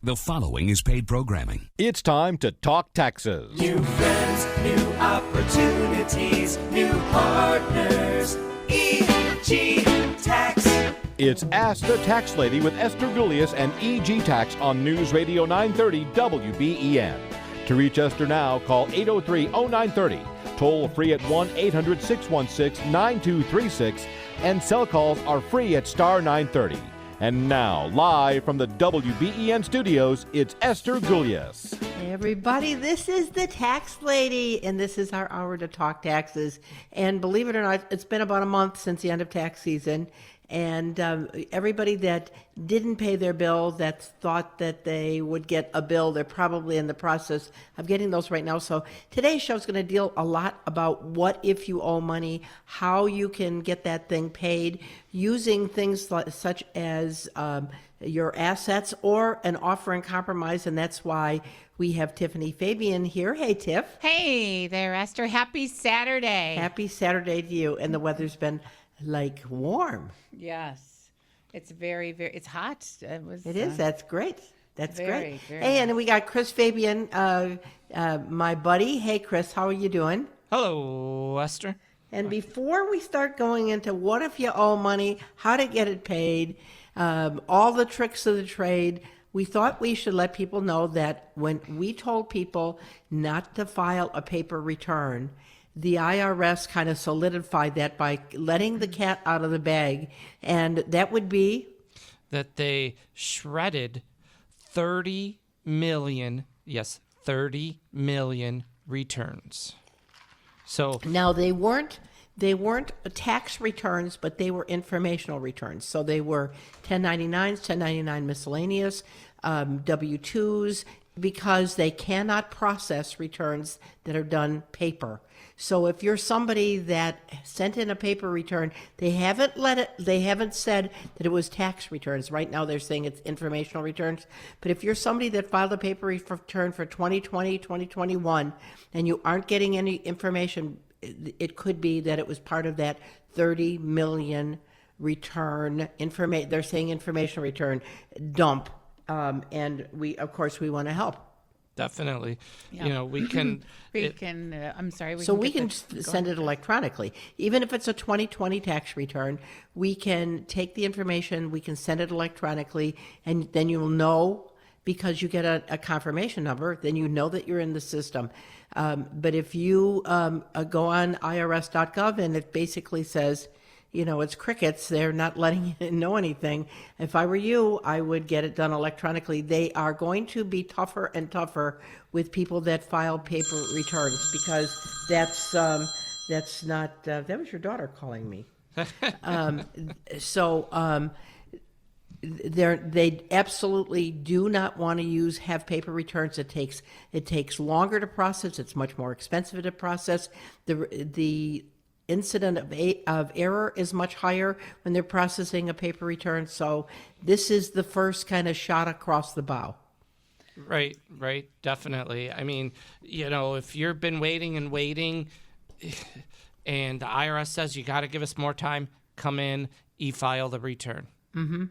The following is paid programming. It's time to talk taxes. New friends, new opportunities, new partners. EG Tax. It's Ask the Tax Lady with Esther Julius and EG Tax on News Radio 930 WBEN. To reach Esther now, call 803-0930. Toll free at 1-800-616-9236. And cell calls are free at star 930. And now, live from the WBEN studios, it's Esther Julius. Hey everybody, this is the Tax Lady, and this is our hour to talk taxes. And believe it or not, it's been about a month since the end of tax season, and everybody that didn't pay their bill, that thought that they would get a bill, they're probably in the process of getting those right now. So today's show is going to deal a lot about what if you owe money, how you can get that thing paid, using things such as your assets or an offer in compromise, and that's why we have Tiffany Fabian here. Hey, Tiff. Hey there, Esther. Happy Saturday. Happy Saturday to you. And the weather's been like warm. Yes. It's very, it's hot. It is. That's great. That's great. Very hey, nice. And we got Chris Fabian, my buddy. Hey, Chris, how are you doing? Hello, Esther. And before we start going into what if you owe money, how to get it paid, all the tricks of the trade, we thought we should let people know that when we told people not to file a paper return, the IRS kind of solidified that by letting the cat out of the bag, and that would be that they shredded 30 million returns. So now they weren't tax returns, but they were informational returns. So they were 1099s, 1099 miscellaneous, W-2s, because they cannot process returns that are done paper. So if you're somebody that sent in a paper return, they haven't said that it was tax returns. Right now they're saying it's informational returns. But if you're somebody that filed a paper return for 2020, 2021, and you aren't getting any information, it could be that it was part of that 30 million return they're saying information return dump. And we want to help. definitely, Yeah. We can. I'm sorry. We can send it electronically. Even if it's a 2020 tax return, we can take the information, we can send it electronically, and then you'll know, because you get a confirmation number, then you know that you're in the system. But if you go on irs.gov and it basically says, it's crickets, they're not letting you know anything. If I were you, I would get it done electronically. They are going to be tougher and tougher with people that file paper returns, because that's not, that was your daughter calling me. They absolutely do not want to have paper returns. It takes longer to process. It's much more expensive to process. The incident of error is much higher when they're processing a paper return. So this is the first kind of shot across the bow. Right, definitely. I mean, if you've been waiting and waiting, and the IRS says you got to give us more time, come in, e-file the return. Mm-hmm.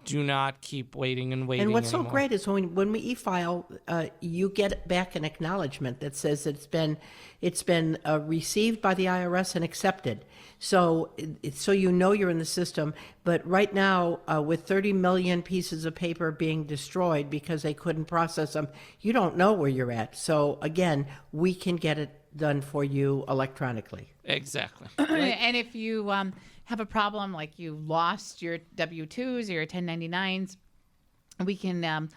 Do not keep waiting and waiting. And what's anymore. so great is when we e-file, you get back an acknowledgement that says it's been received by the IRS and accepted. So you're in the system. But right now, with 30 million pieces of paper being destroyed because they couldn't process them, you don't know where you're at. So again, we can get it done for you electronically. Exactly. And if you have a problem, like you lost your W-2s or your 1099s, we can have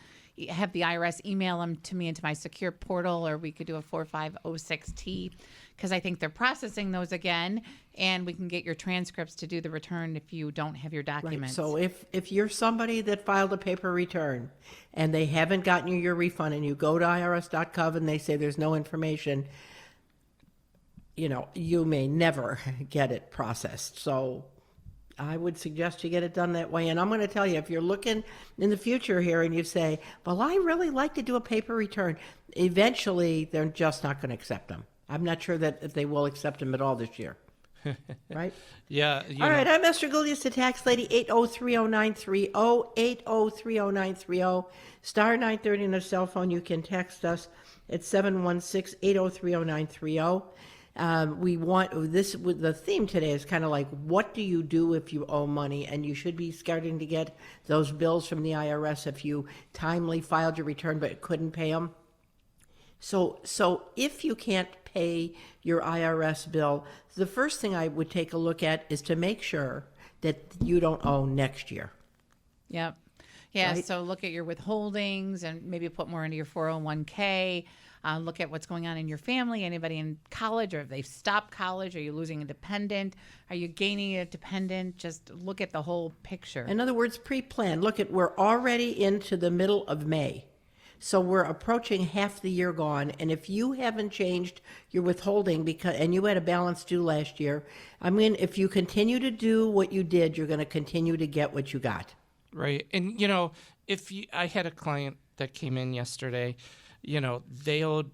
the IRS email them to me into my secure portal, or we could do a 4506T, because I think they're processing those again, and we can get your transcripts to do the return if you don't have your documents. Right. So if you're somebody that filed a paper return and they haven't gotten you your refund, and you go to irs.gov and they say there's no information, you may never get it processed. So I would suggest you get it done that way. And I'm going to tell you, if you're looking in the future here and you say, well, I really like to do a paper return, eventually they're just not going to accept them. I'm not sure that they will accept them at all this year. right? Yeah. All right, I'm Esther Gulius, the tax lady, 8030930, 8030930, star 930 on a cell phone. You can text us at 716-8030930. We want this. The theme today is kind of like, what do you do if you owe money? And you should be starting to get those bills from the IRS if you timely filed your return but couldn't pay them. So if you can't pay your IRS bill, the first thing I would take a look at is to make sure that you don't owe next year. Yep. Yeah, Right? so look at your withholdings and maybe put more into your 401k. Look at what's going on in your family. Anybody in college, or if they've stopped college, are you losing a dependent? Are you gaining a dependent? Just look at the whole picture. In other words, pre-plan. Look at, we're already into the middle of May. So we're approaching half the year gone. And if you haven't changed your withholding and you had a balance due last year, I mean, if you continue to do what you did, you're going to continue to get what you got. Right. And, I had a client that came in yesterday, they owed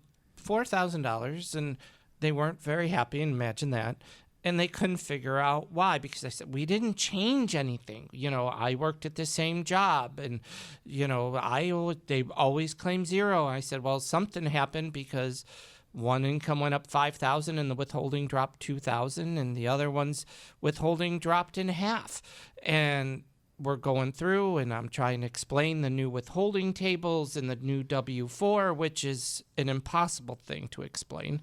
$4,000 and they weren't very happy. And imagine that. And they couldn't figure out why, because I said, we didn't change anything. I worked at the same job and, they always claim zero. I said, well, something happened because one income went up $5,000 and the withholding dropped $2,000 and the other one's withholding dropped in half. And we're going through and I'm trying to explain the new withholding tables and the new W-4, which is an impossible thing to explain,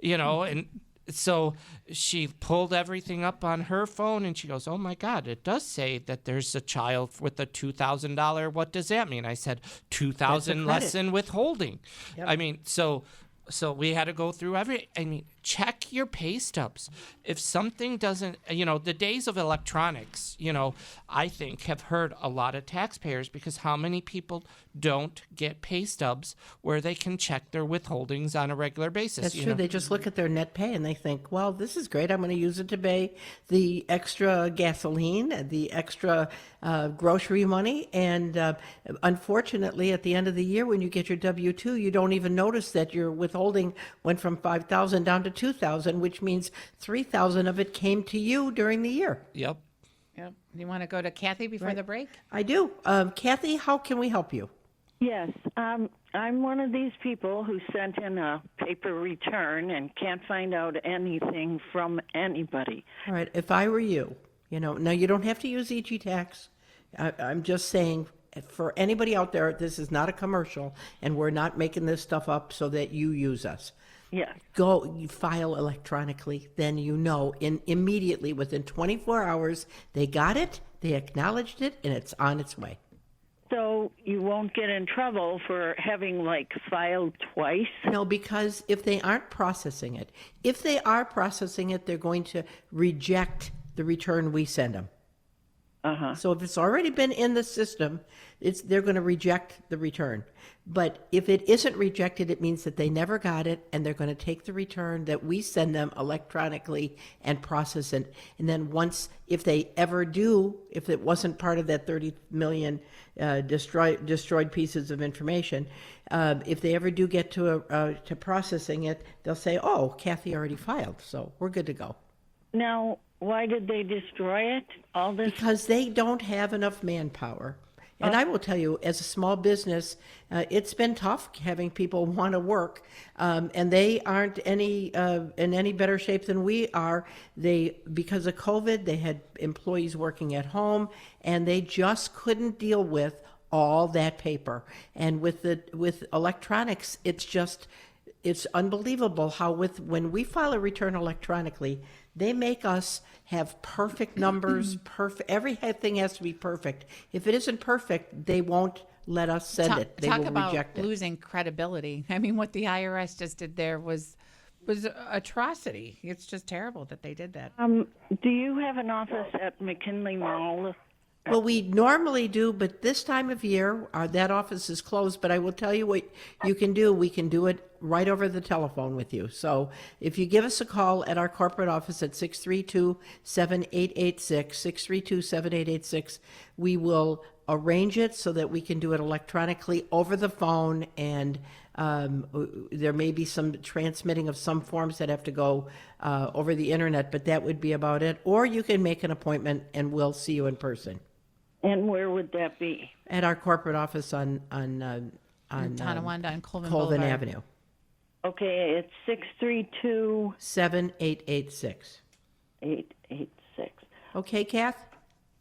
and so she pulled everything up on her phone and she goes, oh my God, it does say that there's a child with a $2,000. What does that mean? I said, $2,000 less than withholding. Yep. I mean, so we had to go through check your pay stubs. If something doesn't, the days of electronics, I think have hurt a lot of taxpayers, because how many people don't get pay stubs where they can check their withholdings on a regular basis? That's true. They just look at their net pay and they think, well, this is great. I'm going to use it to pay the extra gasoline, the extra grocery money. And unfortunately, at the end of the year, when you get your W-2, you don't even notice that your withholding went from $5,000 down to $2,000, which means $3,000 of it came to you during the year. Yep. Yep. You want to go to Kathy before the break? I do. Kathy, how can we help you? Yes, I'm one of these people who sent in a paper return and can't find out anything from anybody. All right. If I were you, now you don't have to use EG Tax. I'm just saying, for anybody out there, this is not a commercial, and we're not making this stuff up so that you use us. Yes. You file electronically, then immediately within 24 hours, they got it, they acknowledged it, and it's on its way. So you won't get in trouble for having filed twice? No, because if they aren't processing it, they're going to reject the return we send them. Uh-huh. So if it's already been in the system, they're going to reject the return. But if it isn't rejected, it means that they never got it, and they're going to take the return that we send them electronically and process it. And then if they ever do, if it wasn't part of that 30 million destroyed pieces of information, if they ever do get to processing it, they'll say, oh, Kathy already filed, so we're good to go. Now, why did they destroy it? All this? Because they don't have enough manpower. And I will tell you, as a small business, it's been tough having people want to work, and they aren't in any better shape than we are. Because of COVID, they had employees working at home, and they just couldn't deal with all that paper. And with electronics, it's unbelievable how when we file a return electronically, they make us have perfect numbers, everything has to be perfect. If it isn't perfect, they won't let us send it. They will reject it. Losing credibility. I mean, what the IRS just did there was atrocity. It's just terrible that they did that. Do you have an office at McKinley Mall? Well, we normally do, but this time of year, that office is closed. But I will tell you what you can do. We can do it right over the telephone with you. So if you give us a call at our corporate office at 632-7886, 632-7886, we will arrange it so that we can do it electronically over the phone, and there may be some transmitting of some forms that have to go over the internet, but that would be about it. Or you can make an appointment and we'll see you in person And where would that be? at our corporate office on Tonawanda on Colvin Colvin Boulevard. Avenue, Okay, it's 632 7886. 886. Okay, Kath?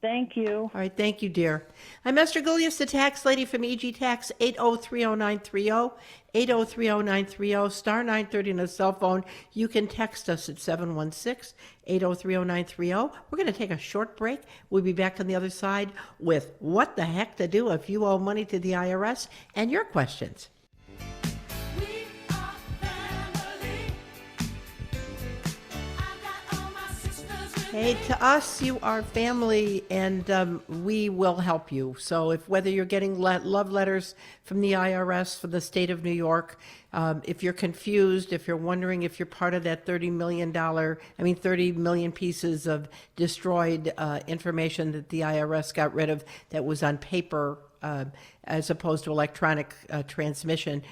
Thank you. All right, thank you, dear. I'm Esther Gullius, the tax lady from EG Tax, 8030930, 8030930, star 930 on a cell phone. You can text us at 716-8030930. We're going to take a short break. We'll be back on the other side with what the heck to do if you owe money to the IRS and your questions. We are family. I got all my sisters with Hey, to us, you are family, and we will help you. So if whether you're getting love letters from the IRS, from the state of New York, if you're confused, if you're wondering if you're part of that $30 million pieces of destroyed information that the IRS got rid of that was on paper, as opposed to electronic transmission.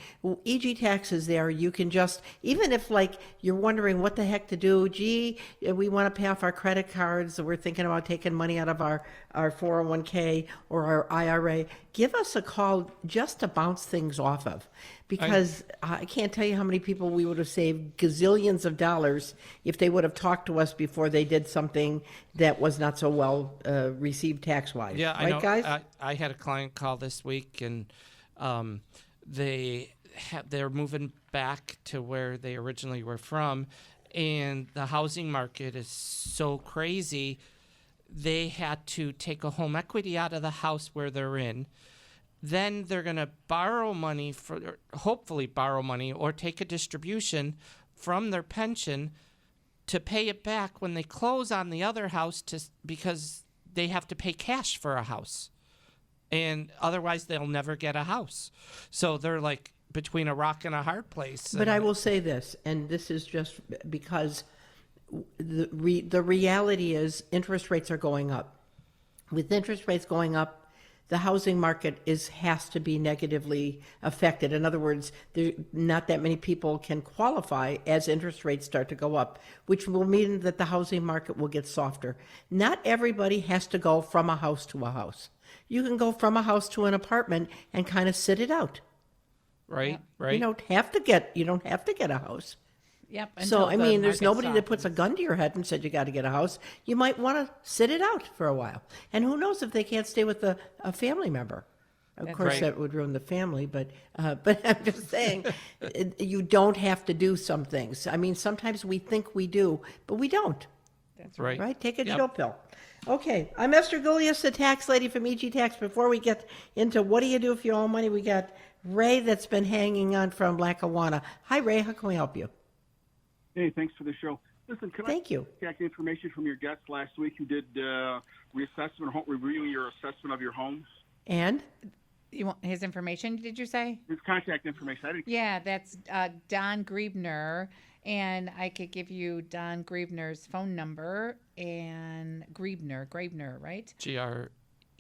EG Tax is there. You can just, even if like you're wondering what the heck to do, gee, we want to pay off our credit cards, we're thinking about taking money out of our 401k or our IRA, give us a call just to bounce things off of. Because I can't tell you how many people we would have saved gazillions of dollars if they would have talked to us before they did something that was not so well received tax-wise. Yeah, I right, know. guys? I had a client call this week, and they're moving back to where they originally were from, and the housing market is so crazy. They had to take a home equity out of the house where they're in. Then they're going to hopefully borrow money or take a distribution from their pension to pay it back when they close on the other house because they have to pay cash for a house. And otherwise they'll never get a house. So they're like between a rock and a hard place. But I will say this, and this is just because the reality is interest rates are going up. With interest rates going up, the housing market has to be negatively affected. In other words, not that many people can qualify as interest rates start to go up, which will mean that the housing market will get softer. Not everybody has to go from a house to a house. You can go from a house to an apartment and kind of sit it out. Right, right. You don't have to get a house. Yep. So, until I the mean, there's market nobody that puts a softens. gun to your head and said you got to get a house. You might want to sit it out for a while. And who knows if they can't stay with a family member. Of course, right. that would ruin the family, but I'm just saying, you don't have to do some things. I mean, sometimes we think we do, but we don't, That's Right. right? Take a Yep. chill pill. Okay, I'm Esther Gullius, the tax lady from EG Tax. Before we get into what do you do if you owe money, we got Ray that's been hanging on from Lackawanna. Hi, Ray. How can we help you? Hey, thanks for the show. Listen, can Thank you. I check information from your guest last week who did reassessment, reviewing your assessment of your home? And? You want his information, did you say? His contact information. I didn't. Yeah, that's Don Griebner, and I could give you Don Griebner's phone number and Griebner, right? GREI.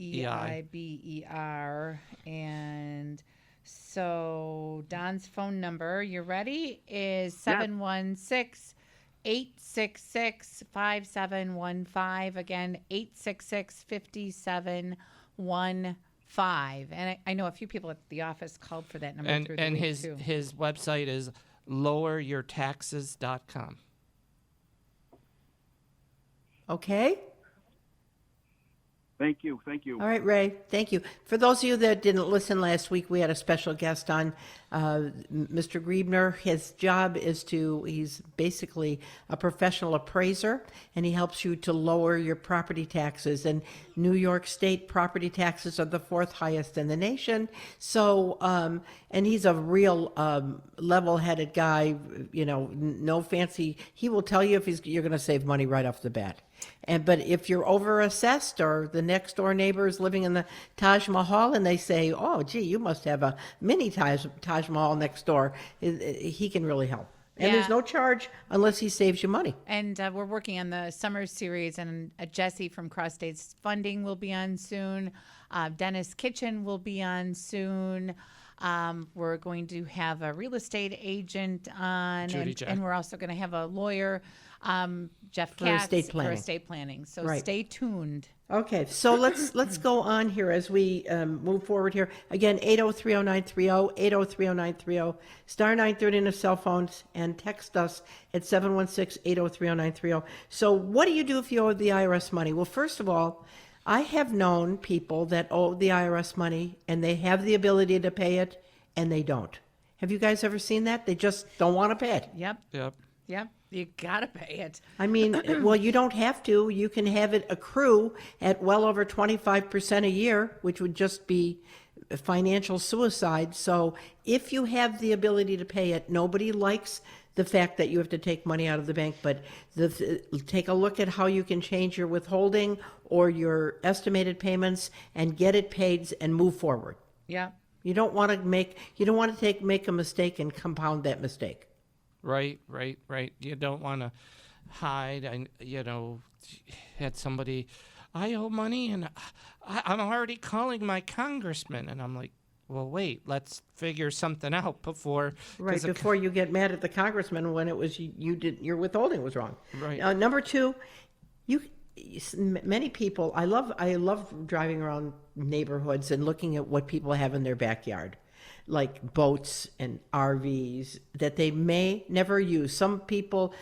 EIBER. And so Don's phone number, you ready, is 716-866-5715. Again, 866-5715. And I know a few people at the office called for that number through the And week, his too. his website is loweryourtaxes.com. Okay. Thank you. Thank you. All right, Ray. Thank you. For those of you that didn't listen last week, we had a special guest on, Mr. Griebner. His job is he's basically a professional appraiser, and he helps you to lower your property taxes. And New York State property taxes are the 4th highest in the nation. So, and he's a real level-headed guy, no fancy. He will tell you if you're going to save money right off the bat. But if you're overassessed or the next door neighbor is living in the Taj Mahal and they say, oh, gee, you must have a mini Taj Mahal next door, he can really help. And there's Yeah. no charge unless he saves you money. And we're working on the summer series, and Jesse from Cross States Funding will be on soon. Dennis Kitchen will be on soon. We're going to have a real estate agent on, Judy Jack. and we're also going to have a lawyer, Jeff For Katz, estate for planning. estate planning. So Right. stay tuned. Okay, so let's go on here as we move forward here. Again, 8030930, 8030930, star 930 on the cell phones, and text us at 716-8030930. So what do you do if you owe the IRS money? Well, first of all, I have known people that owe the IRS money, and they have the ability to pay it, and they don't. Have you guys ever seen that? They just don't want to pay it. Yep. Yep. Yep. You got to pay it. I mean, well, you don't have to. You can have it accrue at well over 25% a year, which would just be financial suicide. So if you have the ability to pay it, nobody likes the fact that you have to take money out of the bank, but take a look at how you can change your withholding or your estimated payments and get it paid and move forward. Yep. You don't want to make a mistake and compound that mistake. Right. You don't want to hide. Had somebody, I owe money, and I'm already calling my congressman, and I'm like, well, wait, let's figure something out before. Right, before you get mad at the congressman when it was your withholding was wrong. Right. Number two, many people. I love driving around neighborhoods and looking at what people have in their backyard, like boats and RVs that they may never use. Some people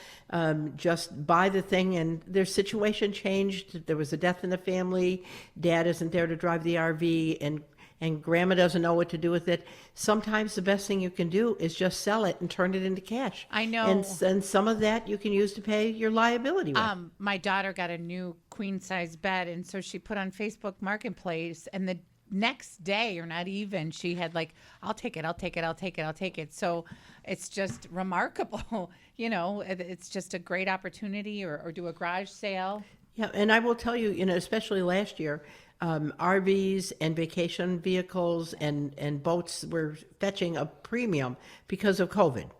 just buy the thing and their situation changed. There was a death in the family. Dad isn't there to drive the RV, and grandma doesn't know what to do with it. Sometimes the best thing you can do is just sell it and turn it into cash. I know. And some of that you can use to pay your liability with. My daughter got a new queen size bed, and so she put on Facebook Marketplace, and the next day, or not even, she had like, I'll take it. So it's just remarkable. It's just a great opportunity, or do a garage sale. Yeah, and I will tell you, especially last year, RVs and vacation vehicles and boats were fetching a premium because of COVID.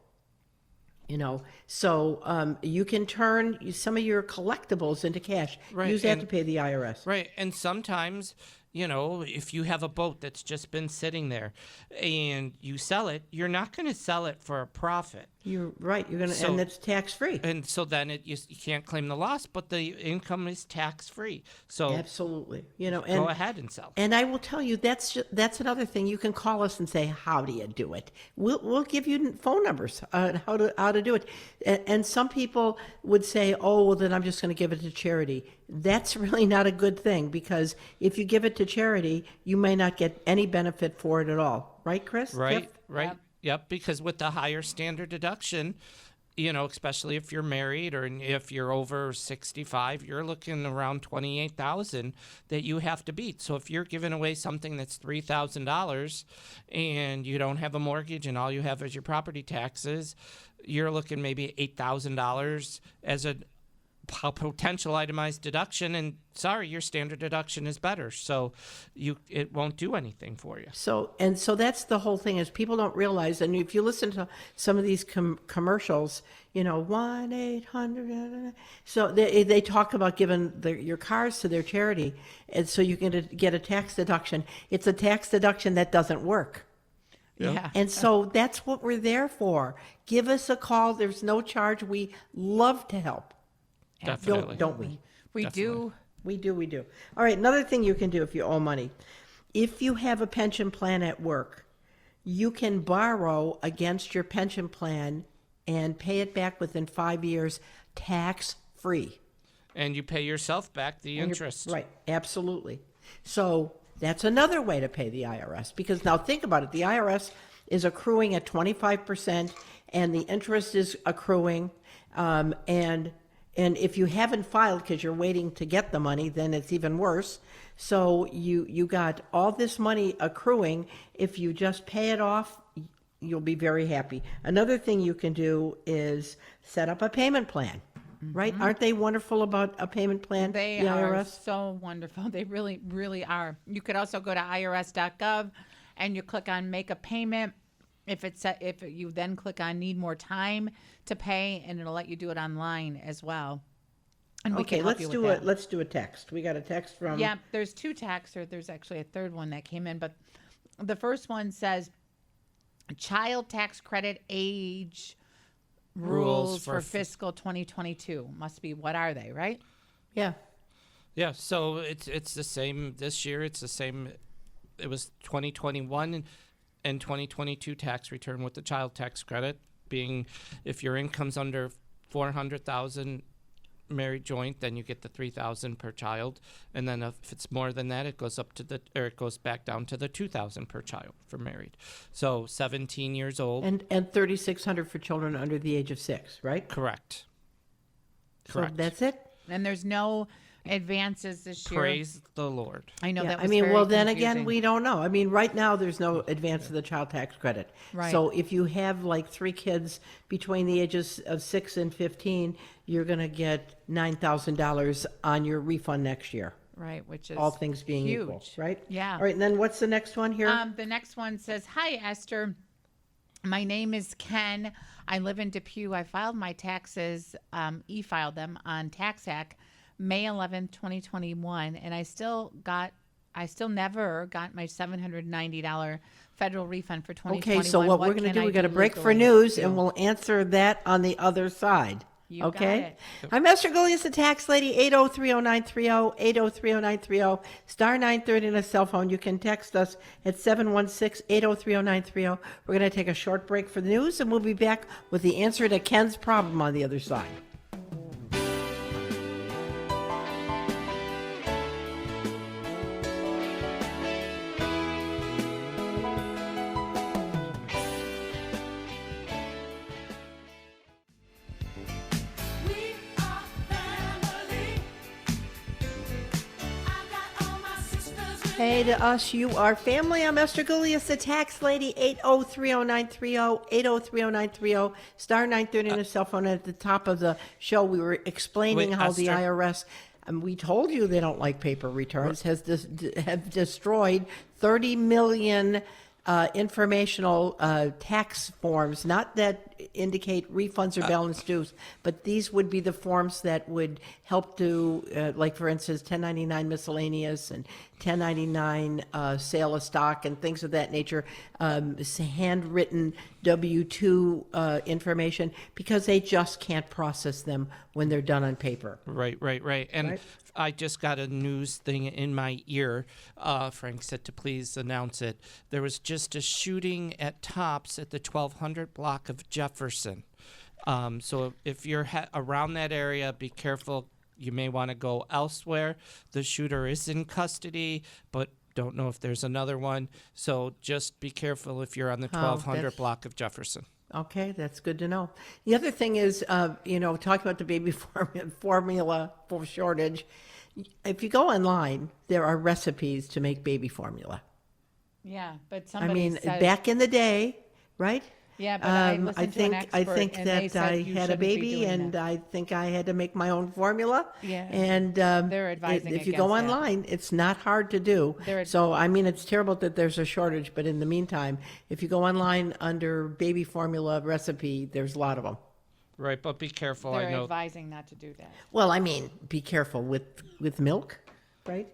So you can turn some of your collectibles into cash. Right, Use that and- to pay the IRS. Right. And sometimes, if you have a boat that's just been sitting there and you sell it, you're not going to sell it for a profit. You're right. You're gonna, So- and it's tax free. And so then you can't claim the loss, but the income is tax free. So Absolutely. go ahead and sell. And I will tell you, that's another thing. You can call us and say, "How do you do it?" We'll give you phone numbers on how to do it. And some people would say, "Oh, well, then I'm just going to give it to charity." That's really not a good thing, because if you give it to charity, you may not get any benefit for it at all. Right, Chris? Right, Tiff? right. Yep, because with the higher standard deduction, especially if you're married or if you're over 65, you're looking around 28,000 that you have to beat. So if you're giving away something that's $3,000 and you don't have a mortgage and all you have is your property taxes, you're looking maybe $8,000 as a potential itemized deduction, and sorry, your standard deduction is better, so it won't do anything for you. So that's the whole thing, is people don't realize, and if you listen to some of these commercials, 1-800, so they talk about giving your cars to their charity, and so you can get a tax deduction. It's a tax deduction that doesn't work. Yeah. And so that's what we're there for. Give us a call. There's no charge. We love to help. Definitely. Don't we? We Definitely. do. We do. All right, another thing you can do if you owe money. If you have a pension plan at work, you can borrow against your pension plan and pay it back within 5 years, tax-free. And you pay yourself back the interest. Right, absolutely. So that's another way to pay the IRS, because now think about it. The IRS is accruing at 25%, and the interest is accruing, and if you haven't filed because you're waiting to get the money, then it's even worse. So you got all this money accruing. If you just pay it off, you'll be very happy. Another thing you can do is set up a payment plan, right? Aren't they wonderful about a payment plan? They the are IRS? so wonderful. They really, really are. You could also go to irs.gov and you click on make a payment, if you then click on need more time to pay, and it'll let you do it online as well. And we Okay, can help let's you do with it. that. Let's do a text. We got a text from. Yeah, there's 2 texts, or there's actually a third one that came in, but the first one says child tax credit age rules for fiscal 2022. Must be, what are they, right? Yeah. Yeah, so it's the same this year. It's the same. It was 2021 and 2022 tax return with the child tax credit being, if your income's under 400,000 married joint, then you get the 3,000 per child, and then if it's more than that, it goes it goes back down to the 2,000 per child for married. So 17 years old. And 3,600 for children under the age of 6, right? Correct. So that's it. And there's no advances this year. Praise the Lord. I know Yeah, that was I mean, very well, then again, confusing. we don't know. I mean, right now, there's no advance of the child tax credit. Right. So if you have like 3 kids between the ages of 6 and 15, you're going to get $9,000 on your refund next year. Right, which is All things being huge. equal, right? Yeah. All right, and then what's the next one here? The next one says, "Hi, Esther. My name is Ken. I live in Depew. I filed my taxes, e-filed them on TaxAct May 11th, 2021, and I still never got my $790 federal refund for 2021. Okay, so what we're going to can do, I we got to break for legally?" news, and we'll answer that on the other side. You got okay? it. I'm Esther Gullius, the tax lady, 8030930, 8030930, star 930 on a cell phone. You can text us at 716-8030930. We're going to take a short break for the news, and we'll be back with the answer to Ken's problem on the other side. We are family. I got all my sisters with Hey, to us, you are family. I'm Esther Gullius, the tax lady, 8030930, 8030930, star 930 on a cell phone. At the top of the show, we were explaining Wait, how the Esther. IRS, and we told you they don't like paper returns, have destroyed 30 million informational tax forms, not that indicate refunds or balance dues, but these would be the forms that would help to, like for instance, 1099 miscellaneous and 1099 sale of stock and things of that nature, handwritten W-2 information, because they just can't process them when they're done on paper. Right. And Right. I just got a news thing in my ear. Frank said to please announce it. There was just a shooting at Tops at the 1200 block of Jefferson. So if you're around that area, be careful. You may want to go elsewhere. The shooter is in custody, but don't know if there's another one. So just be careful if you're on the 1200 that's- block of Jefferson. Okay, that's good to know. The other thing is, talking about the baby formula for shortage. If you go online, there are recipes to make baby formula. Yeah, but I somebody mean, said, back in the day, right? Yeah, but I listened to an I expert, think and they that said I you had a shouldn't be baby, doing and that. I think I had to make my own formula. Yeah, and they're advising if you go against that. online, it's not hard to do. So I mean, it's terrible that there's a shortage, but in the meantime, if you go online under baby formula recipe, there's a lot of them. Right, but be careful. they're I know. advising not to do that. Well, I mean, be careful with milk, right?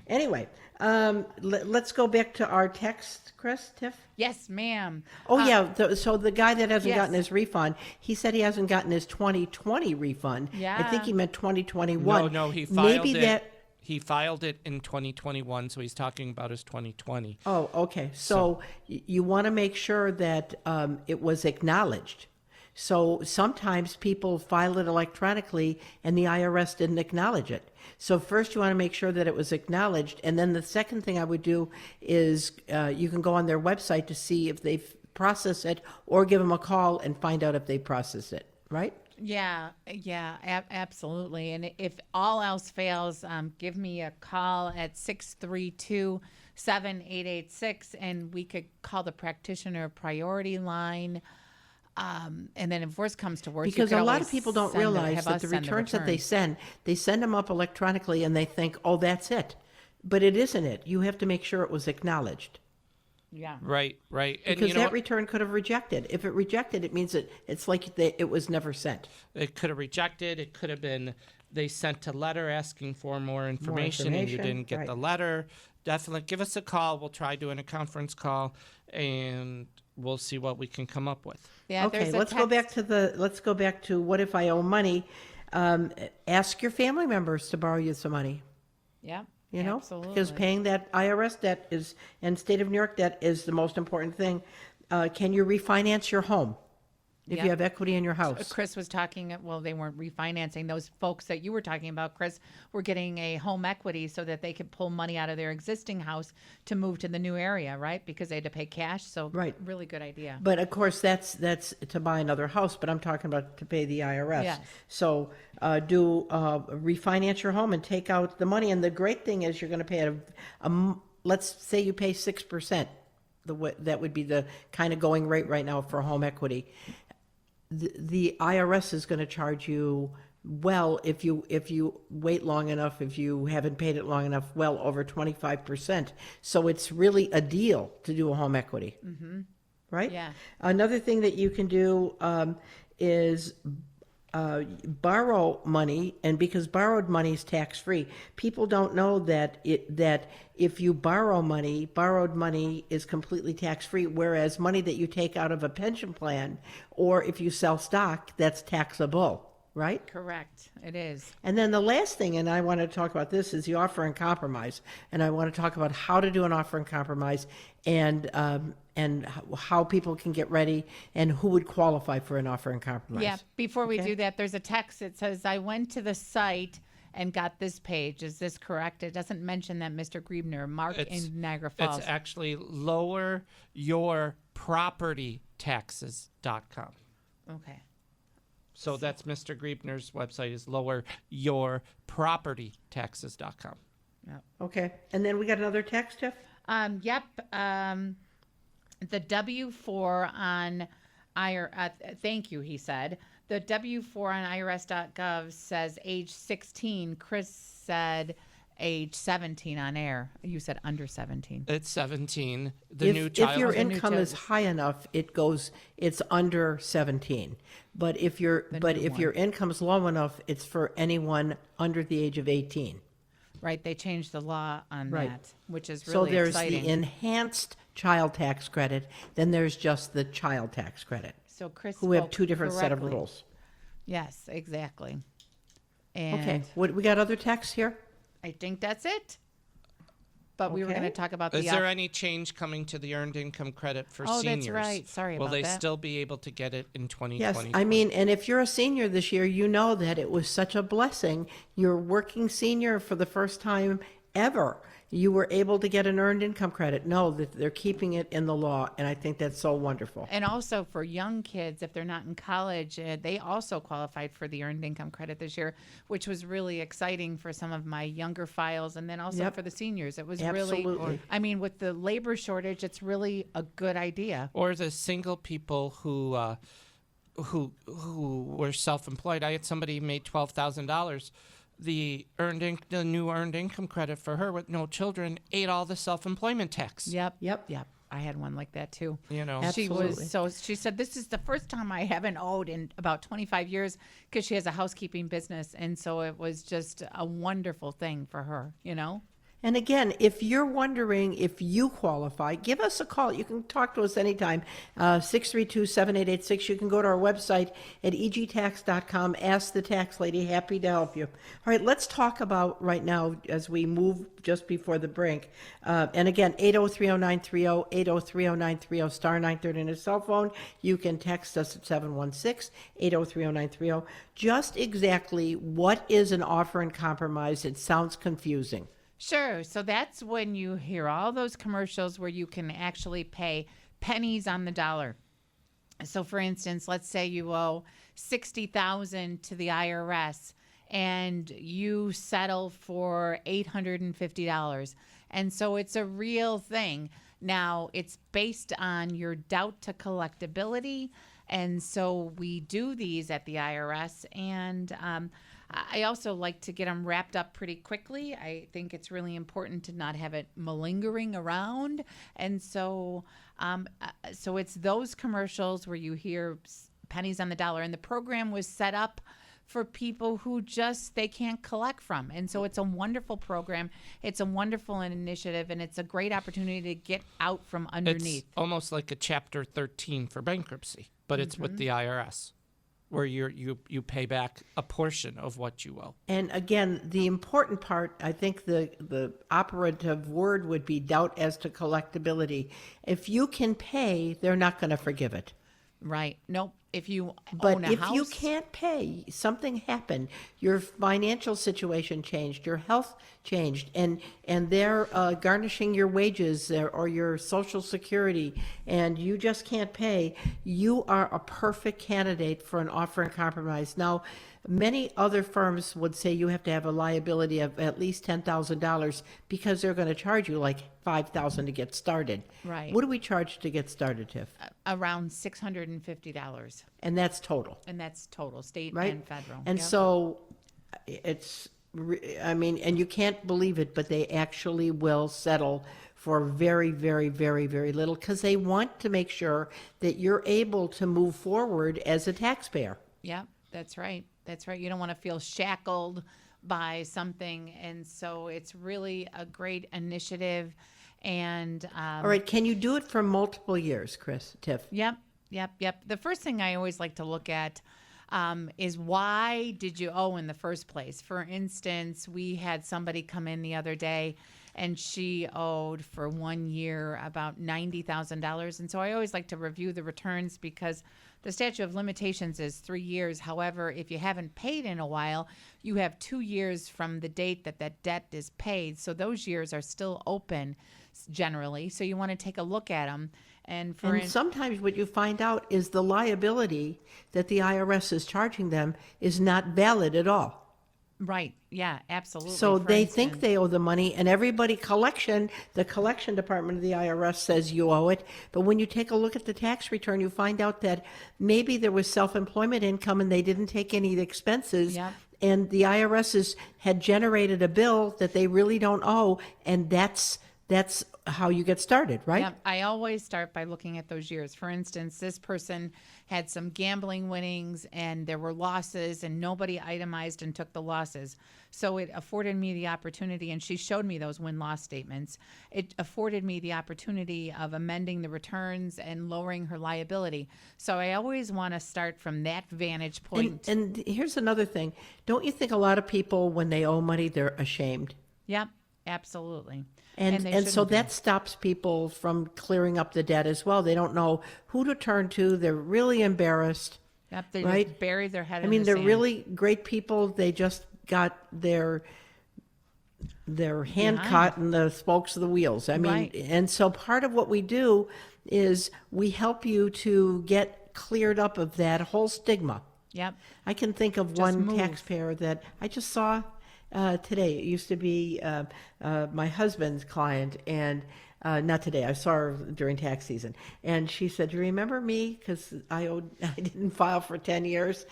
Anyway, let's go back to our text, Tiff. Yes, ma'am. Oh, yeah. So the guy that hasn't yes. gotten his refund, he said he hasn't gotten his 2020 refund. I think he meant 2021. No, he filed Maybe it. that. He filed it in 2021, so he's talking about his 2020. Oh, okay. So you want to make sure that it was acknowledged. So sometimes people file it electronically and the IRS didn't acknowledge it. So first you want to make sure that it was acknowledged. And then the second thing I would do is you can go on their website to see if they've processed it, or give them a call and find out if they processed it, right? Yeah, absolutely. And if all else fails, give me a call at 632-7886, and we could call the practitioner priority line. And then if worse comes to worse, you Because could a lot always of people don't send them- realize have that us the send returns that returns. they send them up electronically and they think, oh, that's it. But it isn't it. You have to make sure it was acknowledged. Yeah. Right. And Because you know that what? return could have rejected. If it rejected, it means it's like it was never sent. It could have rejected. It could have been they sent a letter asking for more information and you information, didn't get right. the letter. Definitely give us a call. We'll try doing a conference call and we'll see what we can come up with. Yeah. Okay, there's a let's go back text- to what if I owe money? Ask your family members to borrow you some money. Yeah. You know, absolutely. because paying that IRS debt is and state of New York debt is the most important thing. Can you refinance your home if Yep. you have equity in your house? Chris was talking, well, they weren't refinancing. Those folks that you were talking about, Chris, were getting a home equity so that they could pull money out of their existing house to move to the new area, right? Because they had to pay cash. So, Right. really good idea. But of course, that's to buy another house. But I'm talking about to pay the IRS. Yes. So refinance your home and take out the money. And the great thing is you're going to pay let's say you pay 6%. That would be the kind of going rate right now for home equity. The IRS is going to charge you if you wait long enough, if you haven't paid it long enough, well over 25%. So it's really a deal to do a home equity. Mm-hmm. Right? Yeah. Another thing that you can do is borrow money, and because borrowed money is tax free, people don't know that if you borrowed money is completely tax free, whereas money that you take out of a pension plan or if you sell stock, that's taxable. Right? Correct. It is. And then the last thing, and I want to talk about this, is the offer and compromise. And I want to talk about how to do an offer and compromise and how people can get ready and who would qualify for an offer and compromise. Yeah. Before we Okay. do that, there's a text that says, I went to the site and got this page. Is this correct? It doesn't mention that Mr. Griebner, Mark in Niagara Falls. It's actually loweryourpropertytaxes.com. Okay. So that's Mr. Griebner's website is loweryourpropertytaxes.com. Okay. And then we got another text, Tiff? Yep. The W-4 on IRS, thank you, he said. The W-4 on IRS.gov says age 16. Chris said age 17 on air. You said under 17. It's 17. If your income is high enough, it's under 17. But if your income is low enough, it's for anyone under the age of 18. Right, they changed the law on Right. that, which is So really there's exciting. the enhanced child tax credit, then there's just the child tax credit, So Chris who have spoke two different set of correctly. rules. Yes, exactly. And Okay, we got other texts here? I think that's it. But we were Okay. going to talk about Is the there any change coming to the earned income credit for Oh, seniors? that's right. Sorry Will about they that. still be able to get it in 2020? Yes, I mean, and if you're a senior this year, you know that it was such a blessing. You're a working senior for the first time ever. You were able to get an earned income credit. No, that they're keeping it in the law, and I think that's so wonderful. And also for young kids, if they're not in college, they also qualified for the earned income credit this year, which was really exciting for some of my younger files, and then also Yep. for the seniors. It was Absolutely. really, I mean, with the labor shortage, it's really a good idea. Or the single people who were self-employed. I had somebody who made $12,000. The new earned income credit for her with no children ate all the self-employment tax. Yep. Yep. I had one like that too. You know, Absolutely. She said, this is the first time I haven't owed in about 25 years because she has a housekeeping business. And so it was just a wonderful thing for her, you know? And again, if you're wondering if you qualify, give us a call. You can talk to us anytime, 632-7886. You can go to our website at egtax.com. Ask the tax lady. Happy to help you. All right, let's talk about right now as we move just before the break. And again, 8030930, 8030930, star 930 on a cell phone. You can text us at 716-8030930. Just exactly what is an offer and compromise? It sounds confusing. Sure. So that's when you hear all those commercials where you can actually pay pennies on the dollar. So for instance, let's say you owe $60,000 to the IRS and you settle for $850. And so it's a real thing. Now, it's based on your doubt to collectability. And so we do these at the IRS. And I also like to get them wrapped up pretty quickly. I think it's really important to not have it malingering around. And so, so it's those commercials where you hear pennies on the dollar. And the program was set up for people who just they can't collect from. And so it's a wonderful program. It's a wonderful initiative, and it's a great opportunity to get out from underneath. It's almost like a Chapter 13 for bankruptcy, but it's with the IRS, where you pay back a portion of what you owe. And again, the important part, I think the operative word would be doubt as to collectability. If you can pay, they're not going to forgive it. Right. Nope. If you But own a if house, you can't pay, something happened, your financial situation changed, your health changed, and they're garnishing your wages or your Social Security, and you just can't pay, you are a perfect candidate for an offer in compromise. Now, many other firms would say you have to have a liability of at least $10,000 because they're going to charge you like $5,000 to get started. Right. What do we charge to get started, Tiff? around $650, And that's total. and that's total, state Right? and federal. And Yep. so I mean, and you can't believe it, but they actually will settle for very, very, very, very little because they want to make sure that you're able to move forward as a taxpayer. Yeah, that's right. That's right. You don't want to feel shackled by something. And so it's really a great initiative. And All right, can you do it for multiple years, Tiff? Yep. The first thing I always like to look at is why did you owe in the first place? For instance, we had somebody come in the other day and she owed for 1 year about $90,000. And so I always like to review the returns because the statute of limitations is 3 years. However, if you haven't paid in a while, you have 2 years from the date that that debt is paid. So those years are still open generally. So you want to take a look at them. And Sometimes what you find out is the liability that the IRS is charging them is not valid at all. Right. Yeah, absolutely. So For they instance, think they owe the money, and the collection department of the IRS says you owe it. But when you take a look at the tax return, you find out that maybe there was self-employment income and they didn't take any of the expenses. Yep. And the IRS had generated a bill that they really don't owe, and that's how you get started, right? Yeah, I always start by looking at those years. For instance, this person had some gambling winnings and there were losses and nobody itemized and took the losses. So it afforded me the opportunity, and she showed me those win-loss statements. It afforded me the opportunity of amending the returns and lowering her liability. So I always want to start from that vantage point. And here's another thing. Don't you think a lot of people, when they owe money, they're ashamed? Yep, absolutely. And they so shouldn't be. that stops people from clearing up the debt as well. They don't know who to turn to. They're really embarrassed. Yep, they right? just bury their head I in mean, the they're sand. really great people. They just got their hand Behind. caught in the spokes of the wheels. I mean, Right. and so part of what we do is we help you to get cleared up of that whole stigma. Yep. I can think of Just one move. taxpayer that I just saw today. It used to be my husband's client, and not today. I saw her during tax season, and she said, "Do you remember me? Because I didn't file for 10 years.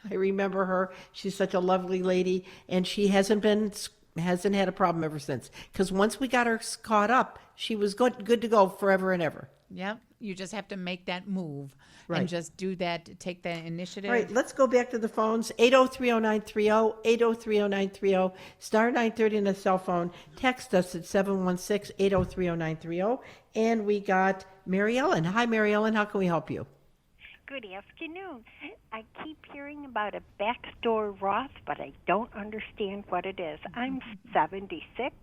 I remember her. She's such a lovely lady, and she hasn't had a problem ever since. Because once we got her caught up, she was good to go forever and ever." Yep. You just have to make that move Right. and just do that, take that initiative. All right, let's go back to the phones. 8030930, 8030930, star 930 on the cell phone. Text us at 716-8030930. And we got Mary Ellen. Hi, Mary Ellen. How can we help you? Good afternoon. I keep hearing about a backdoor Roth, but I don't understand what it is. I'm 76.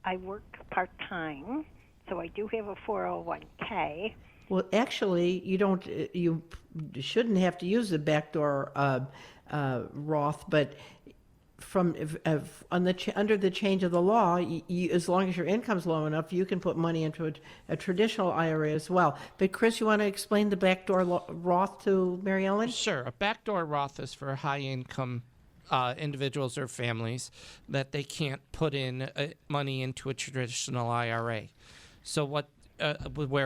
I work part-time, so I do have a 401k. Well, actually, you shouldn't have to use the backdoor Roth, but under the change of the law, as long as your income's low enough, you can put money into a traditional IRA as well. But Chris, you want to explain the backdoor Roth to Mary Ellen? Sure. A backdoor Roth is for high-income individuals or families that they can't put in money into a traditional IRA. So where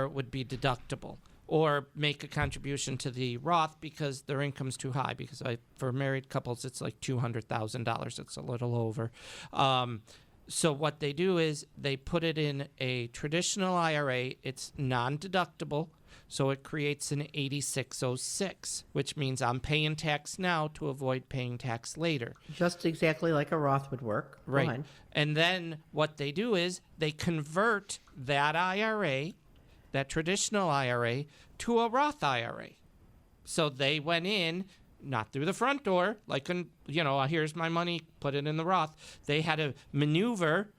it would be deductible. or make a contribution to the Roth because their income's too high. Because for married couples, it's like $200,000. It's a little over. So what they do is they put it in a traditional IRA. It's non-deductible, so it creates an 8606, which means I'm paying tax now to avoid paying tax later. Just exactly like a Roth would work. Go Right. on. And then what they do is they convert that IRA, that traditional IRA, to a Roth IRA. So they went in, not through the front door, like, here's my money, put it in the Roth. They had to maneuver,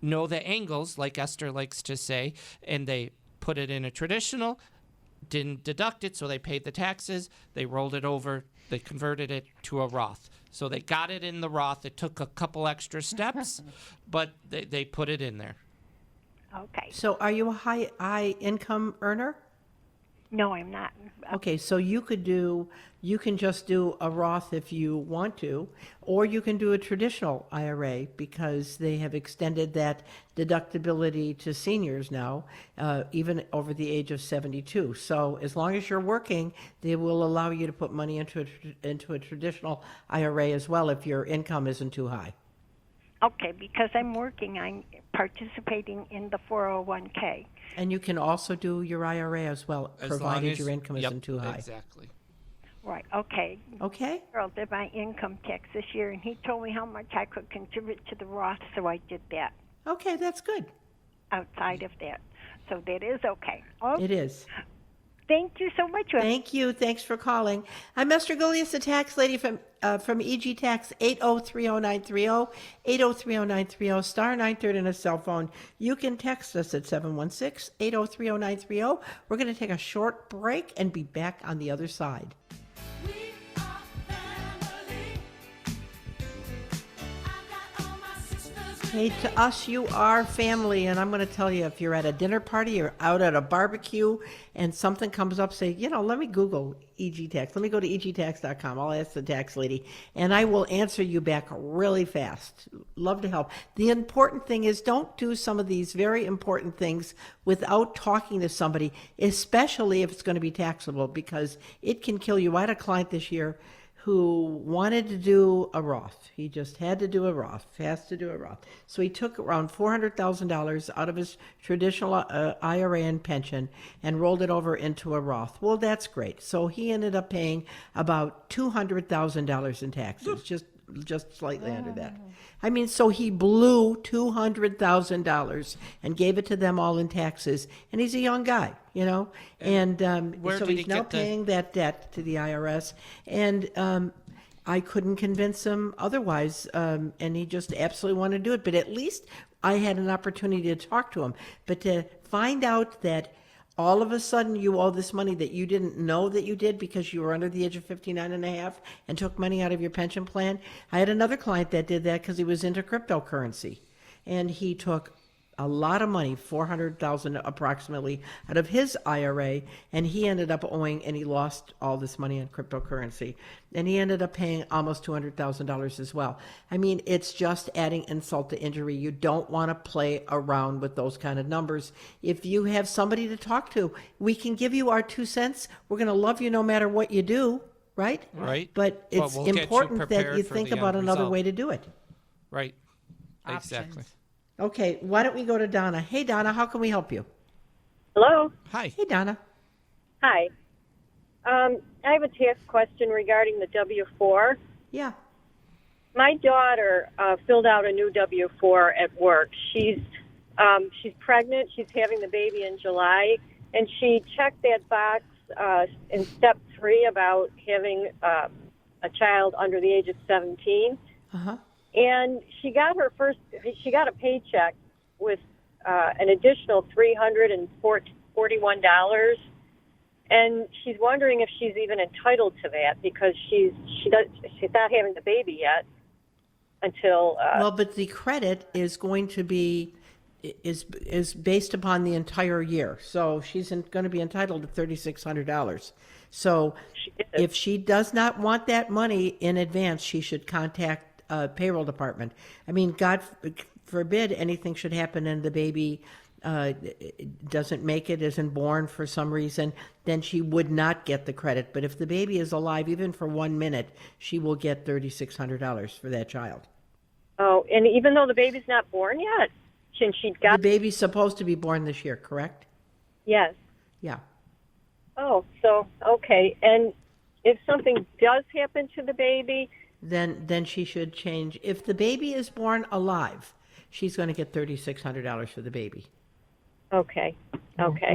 know the angles, like Esther likes to say, and they put it in a traditional, didn't deduct it, so they paid the taxes. They rolled it over. They converted it to a Roth. So they got it in the Roth. It took a couple extra steps, but they put it in there. Okay. So are you a high income earner? No, I'm not. Okay, so you can just do a Roth if you want to, or you can do a traditional IRA because they have extended that deductibility to seniors now, even over the age of 72. So as long as you're working, they will allow you to put money into a traditional IRA as well if your income isn't too high. Okay, because I'm working, I'm participating in the 401k. And you can also do your IRA as well, As provided long as- your income yep, isn't too high. Exactly. Right, okay. Okay? Earl did my income tax this year, and he told me how much I could contribute to the Roth, so I did that Okay, that's good. outside of that. So that is okay. Oh, It is. thank you so much. Thank you. Thanks for calling. I'm Esther Gullius, the tax lady from EG Tax, 8030930, 8030930, star 930 on a cell phone. You can text us at 716-8030930. We're going to take a short break and be back on the other side. We are family. I got all my sisters with Hey, to us, you are family, and I'm going to tell you, if you're at a dinner party or out at a barbecue and something comes up, say, let me Google EG Tax. Let me go to egtax.com. I'll ask the tax lady, and I will answer you back really fast. Love to help. The important thing is don't do some of these very important things without talking to somebody, especially if it's going to be taxable, because it can kill you. I had a client this year who wanted to do a Roth. He just had to do a Roth, has to do a Roth. So he took around $400,000 out of his traditional IRA and pension and rolled it over into a Roth. Well, that's great. So he ended up paying about $200,000 in taxes, just slightly under that. I mean, so he blew $200,000 and gave it to them all in taxes. And he's a young guy, And where so did he's he now get the- paying that debt to the IRS. And I couldn't convince him otherwise. And he just absolutely wanted to do it. But at least I had an opportunity to talk to him. But to find out that all of a sudden you owe this money that you didn't know that you did because you were under the age of 59 and a half and took money out of your pension plan. I had another client that did that because he was into cryptocurrency, and he took a lot of money, $400,000 approximately, out of his IRA, and he ended up owing, and he lost all this money in cryptocurrency, and he ended up paying almost $200,000 as well. I mean, it's just adding insult to injury. You don't want to play around with those kind of numbers. If you have somebody to talk to, we can give you our 2 cents. We're going to love you no matter what you do, right? Right. But it's we'll get you important that prepared you for think the about end another result. way to do it. Right. Options. Exactly. Okay, why don't we go to Donna? Hey, Donna, how can we help you? Hello. Hi. Hey, Donna. Hi. I have a tax question regarding the W-4. Yeah. My daughter filled out a new W-4 at work. She's pregnant. She's having the baby in July, and she checked that box in step 3 about having a child under the age of 17. Uh-huh. And she got a paycheck with an additional $341, and she's wondering if she's even entitled to that because she's not having the baby yet until. Well, but the credit is going to be is based upon the entire year, so she's going to be entitled to $3,600. So if she does not want that money in advance, she should contact payroll department. I mean, God forbid anything should happen and the baby doesn't make it, isn't born for some reason, then she would not get the credit. But if the baby is alive, even for 1 minute, she will get $3,600 for that child. Oh, and even though the baby's not born yet, since she The got baby's supposed to be born this year, correct? yes. Yeah. Oh, so okay. And if something does happen to the baby, Then she should change. If the baby is born alive, she's going to get $3,600 for the baby. okay. Okay.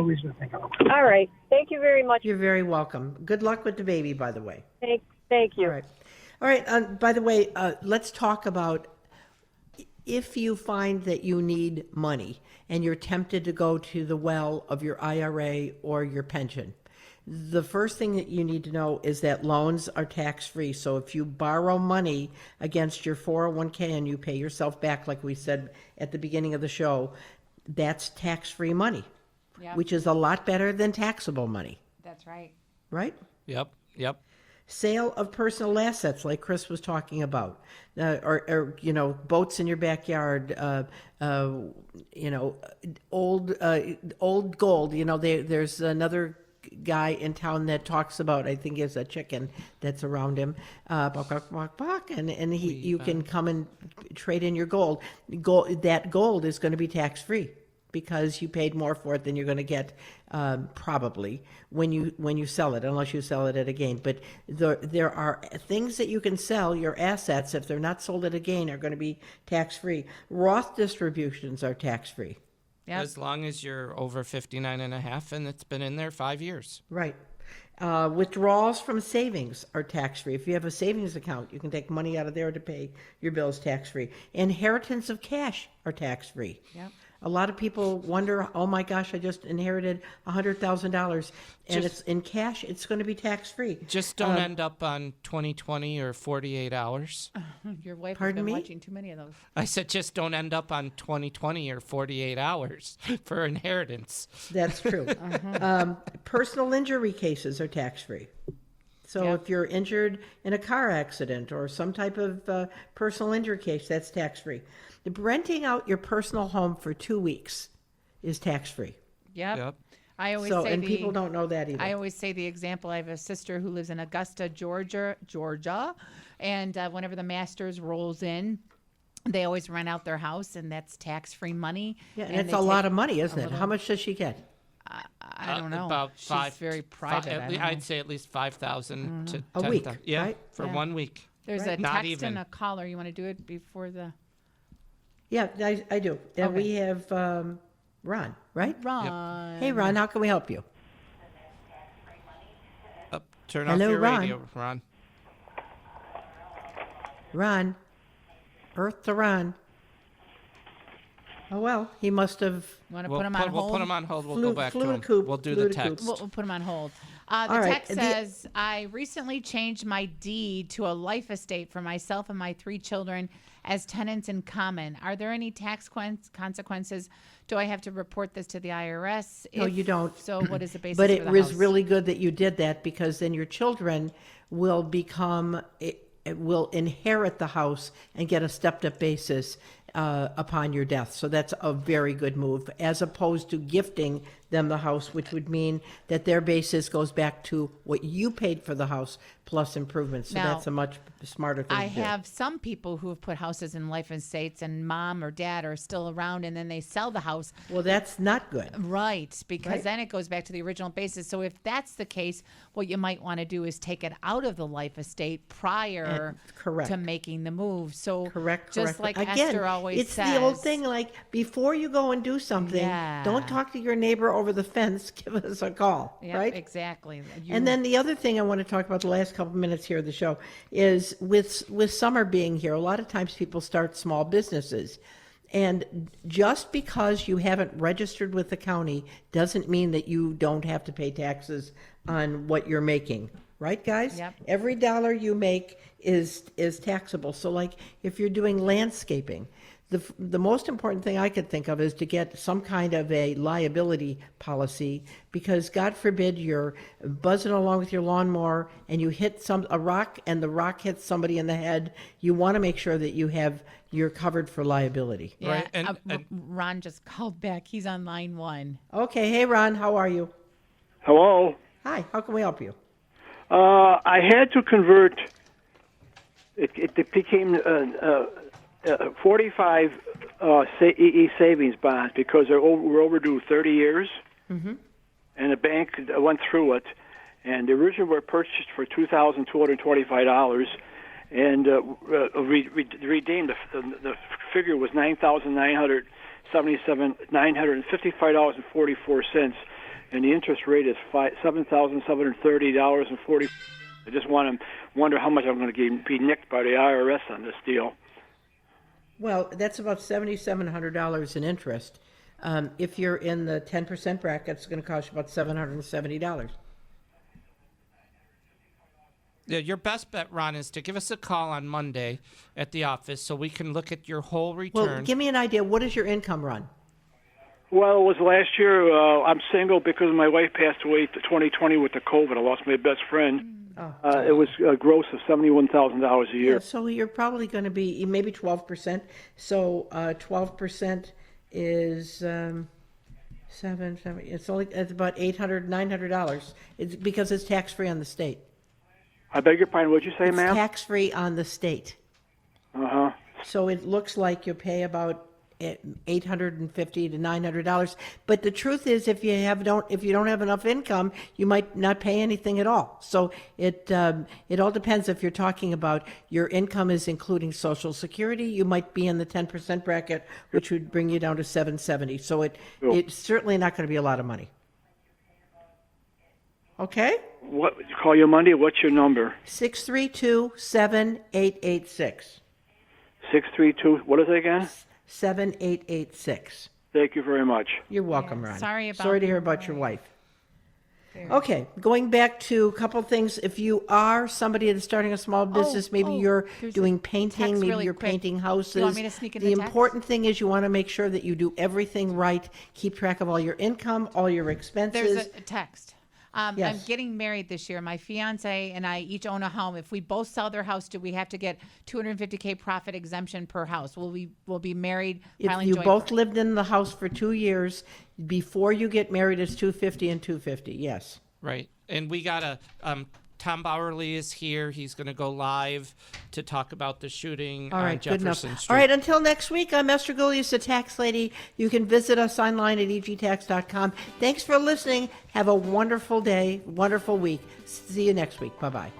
All right. Thank you very much. You're very welcome. Good luck with the baby, by the way. Thank you. All right. All right. By the way, let's talk about if you find that you need money and you're tempted to go to the well of your IRA or your pension. The first thing that you need to know is that loans are tax-free. So if you borrow money against your 401k and you pay yourself back, like we said at the beginning of the show, that's tax-free money, Yep. which is a lot better than taxable money, That's right. right? Yep. Sale of personal assets, like Chris was talking about, or boats in your backyard, old gold. There's another guy in town that talks about, I think it's a chicken that's around him, bok, bok, bok, bok, and you can come and trade in your gold. That gold is going to be tax free because you paid more for it than you're going to get probably when you sell it, unless you sell it at a gain. But there are things that you can sell, your assets, if they're not sold at a gain, are going to be tax free. Roth distributions are tax free. Yep. As long as you're over 59 and a half and it's been in there 5 years. Right. Withdrawals from savings are tax-free. If you have a savings account, you can take money out of there to pay your bills tax-free. Inheritance of cash are tax-free. Yep. A lot of people wonder, oh my gosh, I just inherited $100,000 and it's in cash, it's going to be tax-free. Just don't end up on 2020 or 48 hours. Your wife has Pardon been me? watching too many of those. I said just don't end up on 2020 or 48 hours for inheritance. That's true. Personal injury cases are tax-free. So Yep. if you're injured in a car accident or some type of personal injury case, that's tax-free. Renting out your personal home for 2 weeks is tax-free. Yep. I always So, say and people don't know that either. I always say the example. I have a sister who lives in Augusta, Georgia, and whenever the Masters rolls in, they always rent out their house, and that's tax-free money. Yeah, and they it's a take lot of money, isn't it? little- How much does she get? I don't know. About She's five. very private. I don't know. I'd say at least 5,000 to A 10,000. week, Yeah, right? for Yeah. 1 week. There's a Not text even. and a caller. You want to do it before the Yeah, I do. And Okay. we have Ron, right? Ron? Hey, Ron, how can we help you? Turn Hello, off your Ron. radio, Ron. Ron. Earth to Ron. Oh, well, he must have... Want to We'll put him on we'll hold? put him on hold. We'll Flew- go back flew to to him. coop, We'll do flew the to coop. text. We'll put him on hold. The All right, text the- says, I recently changed my deed to a life estate for myself and my 3 children as tenants in common. Are there any tax consequences? Do I have to report this to the IRS? No, you don't. So what is the basis But for it the was house? really good that you did that because then your children will will inherit the house and get a stepped-up basis upon your death. So that's a very good move, as opposed to gifting them the house, which would mean that their basis goes back to what you paid for the house plus improvements. So Now, that's a much smarter thing I to do. have some people who have put houses in life estates and mom or dad are still around and then they sell the house. Well, that's not good. Right, because Right. then it goes back to the original basis. So if that's the case, what you might want to do is take it out of the life estate prior correct. to making the move. So Correct. just like Again, Esther always it's says. the old thing, like, before you go and do something, Yeah. don't talk to your neighbor over the fence, give us a call, Yep, right? exactly. And then the other thing I want to talk about the last couple minutes here of the show is with summer being here, a lot of times people start small businesses. And just because you haven't registered with the county doesn't mean that you don't have to pay taxes on what you're making. Right, guys? Yep. Every dollar you make is taxable. So like if you're doing landscaping, the most important thing I could think of is to get some kind of a liability policy, because God forbid you're buzzing along with your lawnmower and you hit a rock and the rock hits somebody in the head. You want to make sure that you're covered for liability. Yeah, Right, and- Ron just called back. He's on line 1. Okay, hey Ron, how are you? Hello. Hi, how can we help you? I had to convert. It became 45 EE savings bonds because we're overdue 30 years. Mm-hmm. And the bank went through it. And the original were purchased for $2,225, and redeemed. The figure was $9,955.44, and the interest rate is $7,730.40. I just wonder how much I'm going to be nicked by the IRS on this deal. Well, that's about $7,700 in interest. If you're in the 10% bracket, it's going to cost you about $770. Yeah, your best bet, Ron, is to give us a call on Monday at the office so we can look at your whole return. Well, give me an idea. What is your income, Ron? Well, it was last year. I'm single because my wife passed away to 2020 with the COVID. I lost my best friend. It was a gross of $71,000 a year. Yeah, so you're probably going to be maybe 12%. So 12% is seven. It's about $900. It's because it's tax free on the state. I beg your pardon. What'd you say, ma'am? Tax free on the state. Uh-huh. So it looks like you pay about $850 to $900. But the truth is, if you don't have enough income, you might not pay anything at all. So it all depends. If you're talking about your income is including Social Security, you might be in the 10% bracket, which would bring you down to $770. So it's certainly not going to be a lot of money. Okay? What? Call you Monday. What's your number? 632-7886. 632. What is it again? 7886. Thank you very much. You're welcome, Ron. Sorry to hear about your wife. Okay, going back to a couple things. If you are somebody that's starting a small business, maybe you're doing painting, text maybe really you're quick. painting houses. You want me to sneak in the the text? important thing is you want to make sure that you do everything right. Keep track of all your income, all your expenses. There's a text. Yes. I'm getting married this year. My fiance and I each own a home. If we both sell their house, do we have to get $250K profit exemption per house? Will be married? If you both lived in the house for 2 years before you get married, it's $250 and $250. Yes. Right. And we got Tom Bowerly is here. He's going to go live to talk about the shooting All right, on good enough. Jefferson Street. All right, until next week, I'm Esther Gulius, the tax lady. You can visit us online at egtax.com. Thanks for listening. Have a wonderful day, wonderful week. See you next week. Bye-bye.